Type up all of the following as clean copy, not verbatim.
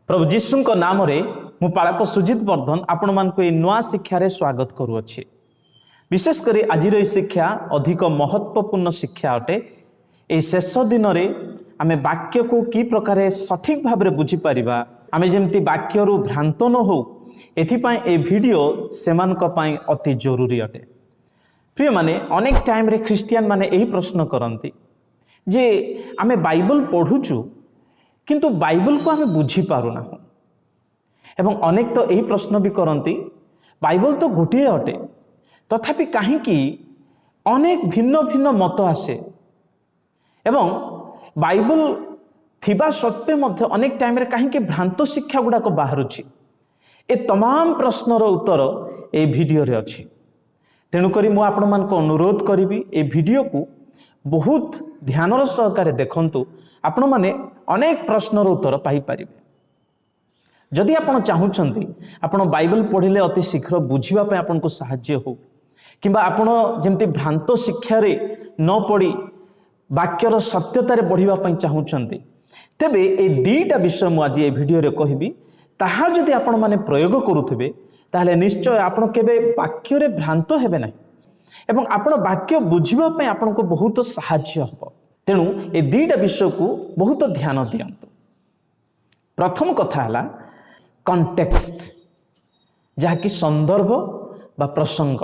प्रभु जीशु नाम रे मु पालक सुजित वर्धन आपण मानक ए नुआ शिक्षा स्वागत करुअछि। विशेषकर आज शिक्षा अधिक महत्वपूर्ण शिक्षा अटे। ए शेष दिन रे आमे वाक्य को की प्रकार सठिक भाव में बुझी परिबा, आमे जेमती वाक्य रु भ्रांत न हो एथिपाई ए वीडियो सेमानक पई अति जरूरी अटे। प्रिय माने अनेक टाइम रे ख्रिस्टियन माने यही प्रश्न करती जे आमे बाइबल पढ़ुचु किंतु बाइबल को आमे बुझी पारुना। एवं अनेक तो यही प्रश्न भी करती बाइबल तो गोटे अटे तथापि कहीं अनेक भिन्न भिन्न मत आसे एवं बाइबल थिबा सत्वे मध्य अनेक टाइम रे कहीं भ्रांत शिक्षा गुड़ाक बाहरुछि। ए तमाम प्रश्नर उत्तर ए वीडियो रे अछि। तेणुकरी मु आपण मान को अनुरोध करी ए वीडियो को बहुत ध्यानर सहकारे देखंतु, आपण माने अनेक प्रश्नर उत्तर पाई परिबे। जदि आपण चाहुचंती आपण बाइबल पढ़िले अति शीघ्र बुझिबा पय आपण को सहाय्य हो किंबा आपण जेमती भ्रांत शिक्षा रे न पड़ी वाक्यर सत्यतारे बढ़िबा पय चाहुचंती, तेबे ए दीटा विषय मु आज ए वीडियो रे कहबी। ताहा जदि आपण माने प्रयोग करूथिबे ताहले निश्चय आपण केबे वाक्य रे भ्रांत हेबे नाही एवं आपण वाक्य बुझिबा पय आपण को बहुत सहाय्य हबो। तेणु ए दीटा विषय को बहुत ध्यान दियंतु। प्रथम कथा हला कॉन्टेक्स्ट, जहा कि संदर्भ बा प्रसंग।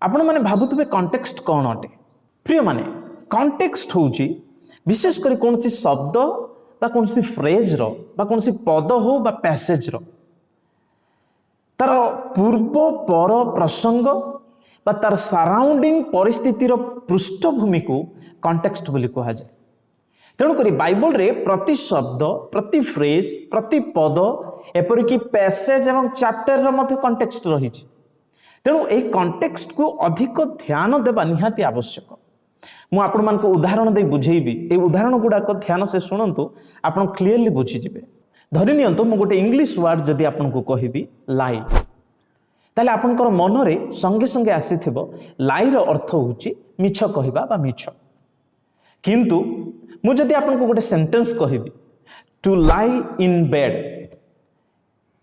आपण माने भाबुतबे कॉन्टेक्स्ट कौन अटे? प्रिय माने कॉन्टेक्स्ट होउची विशेष करी कोनसी शब्द बा कोनसी फ्रेज रो बा कोनसी पद हो बा पैसेज रो तार पूर्व पर प्रसंग बा तार सराउंडिंग परिस्थिति रो पृष्ठभूमि को कॉन्टेक्स्ट बोली कहा जाए। तेणुक बाइबल रे प्रति शब्द, प्रति फ्रेज, प्रति पद एपरिक पैसेज एवं चैप्टर मध्य कॉन्टेक्स्ट रही। तेणु यही कॉन्टेक्स्ट को अधिक ध्यान देवा निहाती आवश्यक। मु आपण मान को उदाहरण दे बुझेबी। ए उदाहरण गुड़ाक ध्यान से शुणु, आपण क्लीयरली बुझीजिबे। धरि नियंतु मु गोटे इंग्लिश वर्ड जदि आपण को कहबी लाई, ताले आपनकर मन रे संगे संगे आसीथिबो लाई रो अर्थ होउची मिछ कहिबा बा मिछ। किंतु मु जदि आपन को गोटे सेंटेंस कहबी टू लाई इन बेड,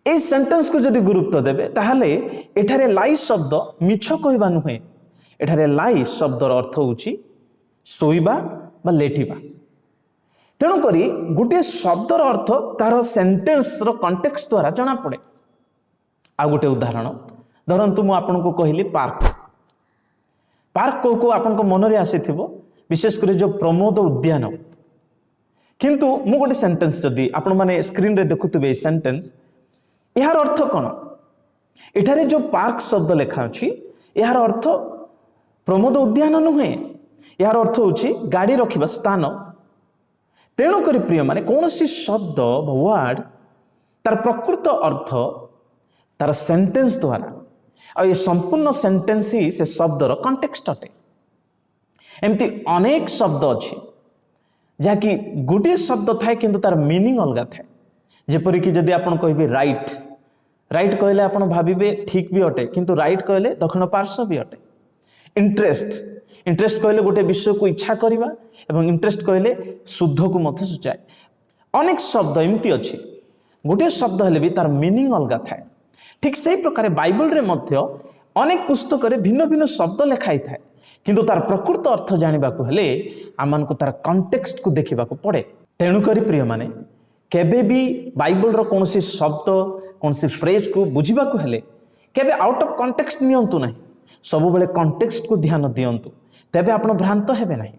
ए सेंटेंस को जदि गुरुत्व देबे ताहले एठारे लाई शब्द मिछ कहिबा नुहे, एठारे लाई शब्दर अर्थ होउची सोइबा बा लेटिबा। तेणु करी गोटे शब्दर अर्थ तार सेंटेंस रो कॉन्टेक्स्ट द्वारा जणा पड़े। आ गोटे उदाहरण धरंतु मु आपन को कहली पार्क। पार्क को आपन को मन रे आसीथिबो विशेष कर जो प्रमोद उद्यान। किंतु मु गोटे सेंटेंस जदि आपण माने स्क्रीन रे देखुथिबे सेंटेंस, यार अर्थ कोन? एठारे जो पार्क शब्द लिखा अछि यार अर्थ प्रमोद उद्यान नुहे, यार अर्थ होछि गाड़ी रखिबा स्थान। तेणु करी प्रिय माने कोनोसी शब्द वर्ड तार प्रकृत अर्थ तार सेंटेंस द्वारा आ ये संपूर्ण सेंटेंस ही से शब्दर कॉन्टेक्स्ट अटे। एमती अनेक शब्द अच्छी जहाँकि गोटे शब्द थाए किंतु तार मीनिंग अलग थाए। जेपरिक जदि आपण कहबे राइट, राइट कहले आपण भाबिबे ठीक भी अटे किंतु राइट कहले दक्षिण पार्श्व भी अटे। इंटरेस्ट, इंटरेस्ट कहले गोटे विषय को इच्छा करिबा एवं इंटरेस्ट कहले शुद्ध को मध्य सूचाए। अनेक शब्द एमती अच्छी गोटे शब्द हेले भी तार मीनिंग अलग थाए। ठीक से प्रकार बाइबल रे मध्य अनेक पुस्तक रे भिन्न भिन्न शब्द लिखाई थाए किंतु तार प्रकृत अर्थ जानिबा को हेले आमान को तार कॉन्टेक्स्ट को देखिबा को पड़े। तेणु करी प्रिय माने केबे भी बाइबल रो कोनसी शब्द, कोनसी फ्रेज को बुझिबा को हेले केबे आउट ऑफ कॉन्टेक्स्ट नियंतु नाही, सब बेले कॉन्टेक्स्ट को ध्यान दियंतु, तेबे आपण भ्रांत हेबे नाही।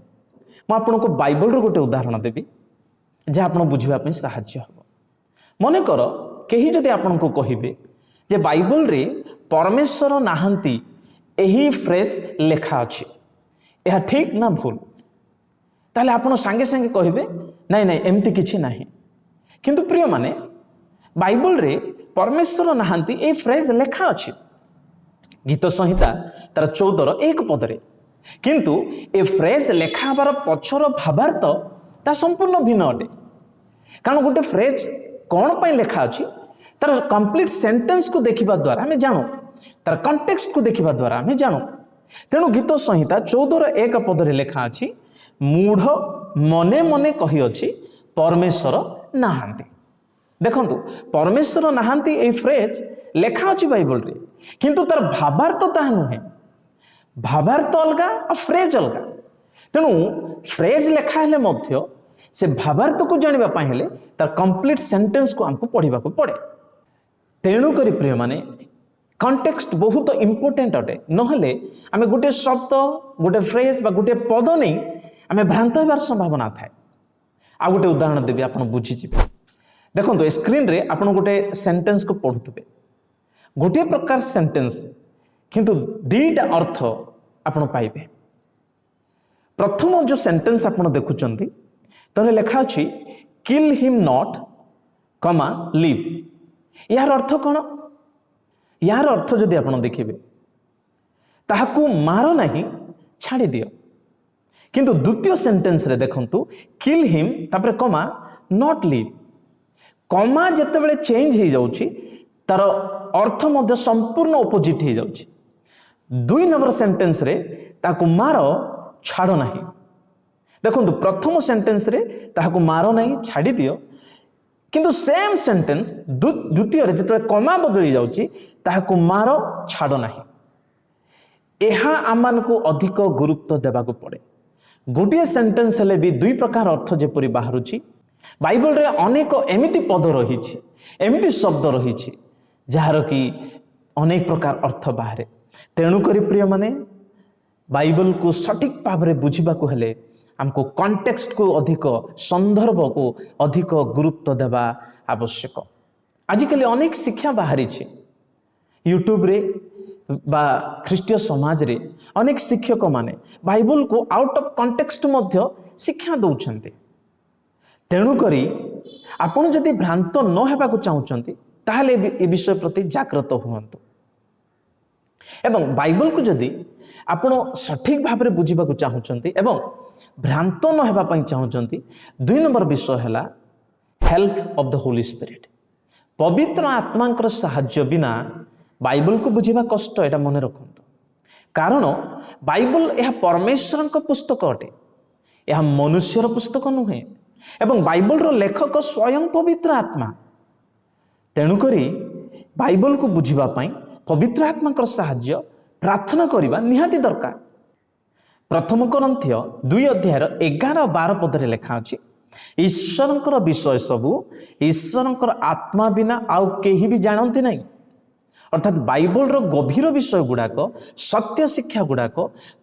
मु आपण को बाइबल रो गोटे उदाहरण देबी जे आपण बुझिबा पय सहाय्य हबो। मने कर केही जदि आपण को कहिबे जे बाइबल रे परमेश्वर नाहंती एही फ्रेज लेखा अछि, यह ठीक ना भूल, ताले आपण संगे संगे कहिबे नहीं नहीं एमती किछि नाही। किंतु प्रिय माने बाइबल रे परमेश्वर नाहंती ए फ्रेज लेखा अछि गीत संहिता तार 14:1 पदरे। किंतु ए फ्रेज लेखा बार पछर भावार्थ ता संपूर्ण भिन्न अटे। कारण गोटे फ्रेज कौन पय लेखा अछि तार कंप्लीट सेंटेंस को देखिबा द्वारा हमें जानो, तार कॉन्टेक्स्ट को देखिबा द्वारा हमें जानो। तेणु गीत संहिता 14:1 पदरे लेखा अछि मूढ़ मने मने कहि अछि परमेश्वर नाहांती। देखु परमेश्वर नहांती ए फ्रेज लेखा अच्छी बाइबल रे किंतु तार भावार्थ ताहा नुहे भावार्थ अलगा और फ्रेज अलगा तेणु फ्रेज लेखा हेले मध्य से भावार्थ को जानिबा पाए हेले तार कंप्लीट सेंटेंस को हमको पढ़िबा को पड़े तेणु करी प्रिय माने कॉन्टेक्स्ट बहुत इंपोर्टेंट अटे नहले आमे गोटे शब्द गोटे फ्रेज बा गोटे पद नहीं आमे भ्रांत होबार संभावना थाए आ गोटे उदाहरण देबी आपण बुझी जिबे देखो स्क्रीन रे आपण गोटे सेंटेंस को पढ़ुतबे गोटे प्रकार सेंटेंस किंतु दीटा अर्थ आपण पाइबे प्रथम जो सेंटेंस आपण देखुचंती तने लिखा अछि किल हिम नॉट कमा लिव यार अर्थ कौन यार अर्थ जदि आपण देखिबे ताहाकू मारो नहीं छाड़ी दियो किंतु द्वितीय सेंटेंस रे देखंतु किल हिम तापर कमा नॉट लिव कमा जेतेबेले चेंज हो जाउछि तार अर्थ मध्य संपूर्ण ऑपोजिट हो जाउछि दुई नंबर सेंटेंस रे ताकू मारो छाड़ नहीं देखो प्रथम सेंटेंस रे ताकू मारो नहीं छाड़ी दियो किंतु सेम सेंटेंस द्वितीय रे जेतेबेले कमा बदली जाउछि ताकू मारो छाड़ नहीं एहा आमान को अधिक गुरुत्व देबा को पड़े गोटे सेंटेंस हेले भी दुई प्रकार अर्थ जेपरि बाहरुछि बाइबल रे अनेक एमिति पद रही एमिति शब्द रही जार कि अनेक प्रकार अर्थ बाहरे तेणु करी प्रिय माने बाइबल को सठिक भाव में बुझा हेले हमको कॉन्टेक्स्ट को अधिक संदर्भ को अधिक गुरुत्व देवा आवश्यक आजिकल अनेक शिक्षा बाहरी यूट्यूब रे बा ख्रीष्टीय समाज रे अनेक शिक्षक माने बाइबल को आउट ऑफ कॉन्टेक्स्ट मध्य शिक्षा दौरान तेणु करी आपण जदि भ्रांत न हेबाकु चाहुचंती ताहले ए विषय प्रति जागृत हुअन्तु एवं बाइबल को जदि आपण सठिक भाव में बुझा चाहूँगी एवं भ्रांत न हेबा पई चाहूँगी दुई नंबर विषय है help of the Holi spirit पवित्र आत्मा साहाय्य बिना बाइबल को बुझा कष्ट एटा मन रखु कारण बाइबल यह परमेश्वर पुस्तक अटे यह मनुष्यर पुस्तक नुहे एवं बाइबल रो लेखक स्वयं पवित्र आत्मा तेणुकरी बाइबल को बुझा पवित्र आत्मा साहाय्य प्रार्थना करने निहाती दरकार प्रथम कोरिन्थीय 2 अध्याय 11-12 पदरे लिखा अछि ईश्वरंकर विषय सबू ईश्वरंकर आत्मा बिना आउ केही भी जानती नहीं अर्थात बाइबल रो गभीर विषय गुड़ाक सत्य शिक्षा गुड़ाक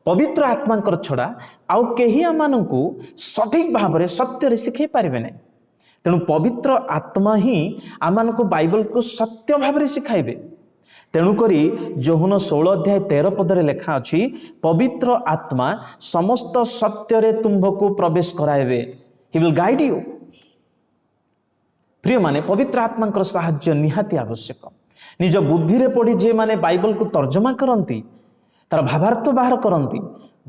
पवित्र आत्मा छड़ा आउ केही आमानंकु सठिक भाव में सत्य शिखई पारिबे नहीं तेणु पवित्र आत्मा ही आमानंकु बाइबल को सत्य भाव में शिखाइबे तेणुकरी जोहुन 16 अध्याय 13 पदरे लिखा अछि पवित्र आत्मा समस्त सत्य रे तुम्भको प्रवेश कराइबे ही विल गाइड यू प्रिय माने पवित्र आत्मा साहाय्य निहाती आवश्यक निज बुद्धि रे पढ़ी जे माने बाइबल को तर्जमा करती तार भावार्थ बाहर करती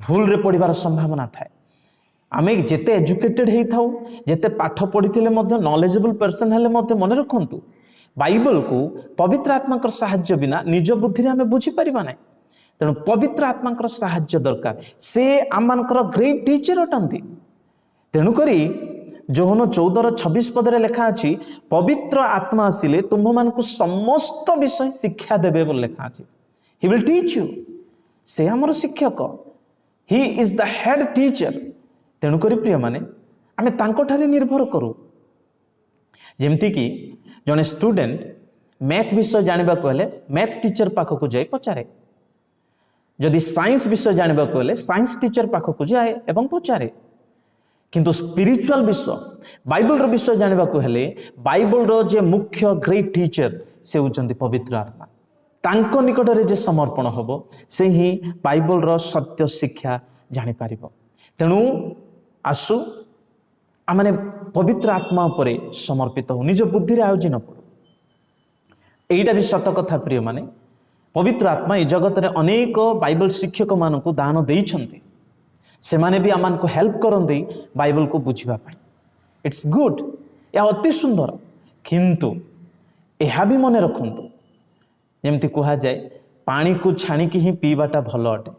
भूल रे पढ़िबार संभावना थाए आमे जेते एजुकेटेड हेई थाउ जेते पाठ पढ़ी नॉलेजेबल पर्सन हेले मते मन रखंतु बाइबल को पवित्र आत्मा साहाय्य बिना निज बुद्धि रे आमे बुझी परिबा नै तेणु पवित्र आत्मा साहाय्य दरकार से आमनकर ग्रेट टीचर अटंती तेणुकरी जोहन 14-26 पदरे लिखा अछि पवित्र आत्मा आसिले तुम मान को समस्त विषय शिक्षा देबे बोल लिखा अछि ही विल टीच यू से हमर शिक्षक he is the head teacher तेणुकरी प्रिय माने आमे तांको ठारे निर्भर करू जेमती कि जने स्टूडेंट मैथ विषय जानबा को हेले मैथ टीचर पाख को जाय पचारे जदि साइंस विषय जानबा को हेले साइंस टीचर पाख को जाय एवं पचारे किंतु स्पिरिचुअल विषय बाइबल रो विषय जानबा को हेले बाइबल रो जे मुख्य ग्रेट टीचर से होचंती पवित्र आत्मा तांको निकट रे जे समर्पण होबो से ही बाइबल रो सत्य शिक्षा जानि पारिबो तेणु आसु आमने पवित्र आत्मा उपरे समर्पित हो निज बुद्धि रे आयोजन न पड़ो एटा भी सत कथा प्रिय माने पवित्र आत्मा ए जगत रे अनेक बाइबल शिक्षक मानकु दान देइछन्ते से माने भी आमान को हेल्प करते बाइबल को बुझा इट्स गुड या अति सुंदर किंतु यह भी मन रखु जमती कह जाए पानी को छाणिकी ही पीवाटा भल अटे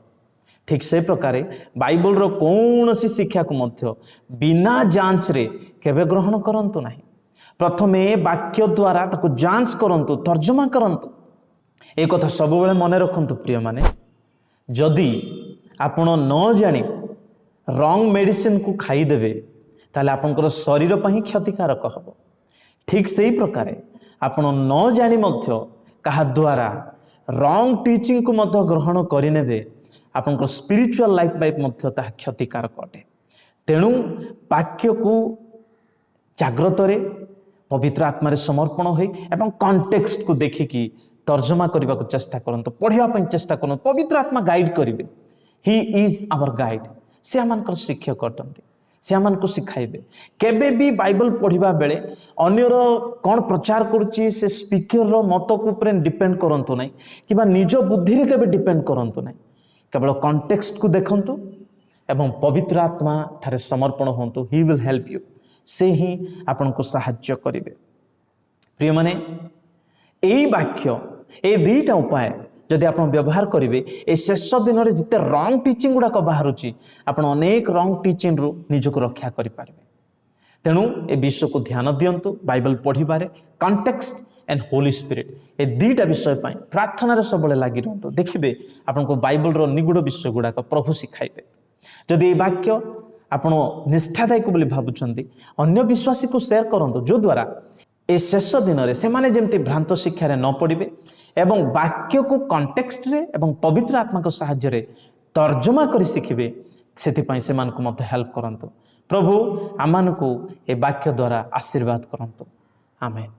ठीक से प्रकार बाइबल रो कौन सी शिक्षा को मध्य बिना जांच रे केबे ग्रहण करंतु नहीं प्रथमे वाक्य द्वारा ताको जांच करंतु, तर्जमा करंतु। एक कथा सब बेले मन रखंतु प्रिय माने, जदि आपण न जानी रंग मेडिसिन को खाईदेवे ताले आपनकर शरीर पर क्षतिकारक हम। ठीक से ही प्रकार आपण न जानी मध्य कहा द्वारा रंग टीचिंग को मध्य ग्रहण करें आपनकर स्पिरिचुअल लाइफ मध्य ता क्षतिकारक अटे। तेणु वाक्य को जाग्रत रे पवित्र आत्मा रे समर्पण होई एवं कॉन्टेक्स्ट को देखिकी तर्जमा करने को चेष्टा करंतु, पढ़िया चेष्टा करंतु। पवित्र आत्मा गाइड करिवे। He is our guide. से आमानकर शिक्षक अटंती, से आमानको सिखाइबे। केबे भी बाइबल पढ़िबा बेले अन्यर कौन प्रचार करुची से स्पीकर रो मत को ऊपर डिपेंड करंतु नहीं, किबा निज बुद्धि रे केबे डिपेंड करंतु नहीं। केवल कॉन्टेक्स्ट को देखंतु एवं पवित्र आत्मा ठारे समर्पण होंतु। He will help you. से ही आपन को सहाय्य करिवे। प्रिय माने, एई वाक्य ए दुईटा उपाय जदि आप व्यवहार करेंगे, ए शेष दिन में जिते रंग टीचिंग गुड़ाक बाहर आप अनेक रंग टीचिंग रु निजक रक्षा करें। तेणु ए विषय को ध्यान दिंतु। बाइबल पढ़िबारे कॉन्टेक्स्ट एंड होली स्पिरिट ए दुईटा विषय प्रार्थना सब लगी रुहतु। देखिए आपको बाइबल निगूढ़ विषय गुड़ाक प्रभु शिखाइबे। जदि ये वाक्य आपण निष्ठादायक बोली भावुंट, अन्य विश्वासी को शेयर करंतु, जो द्वारा ए शेष दिन में से माने जेमती भ्रांत शिक्षा न पड़े एवं वाक्य को कॉन्टेक्स्ट रे एवं पवित्र आत्मा को सहाय्य रे तर्जमा कर शिखिबे। सेथिपाई से मान को मत हेल्प करंतु। प्रभु आमान को ए वाक्य द्वारा आशीर्वाद करंतु। आमेन।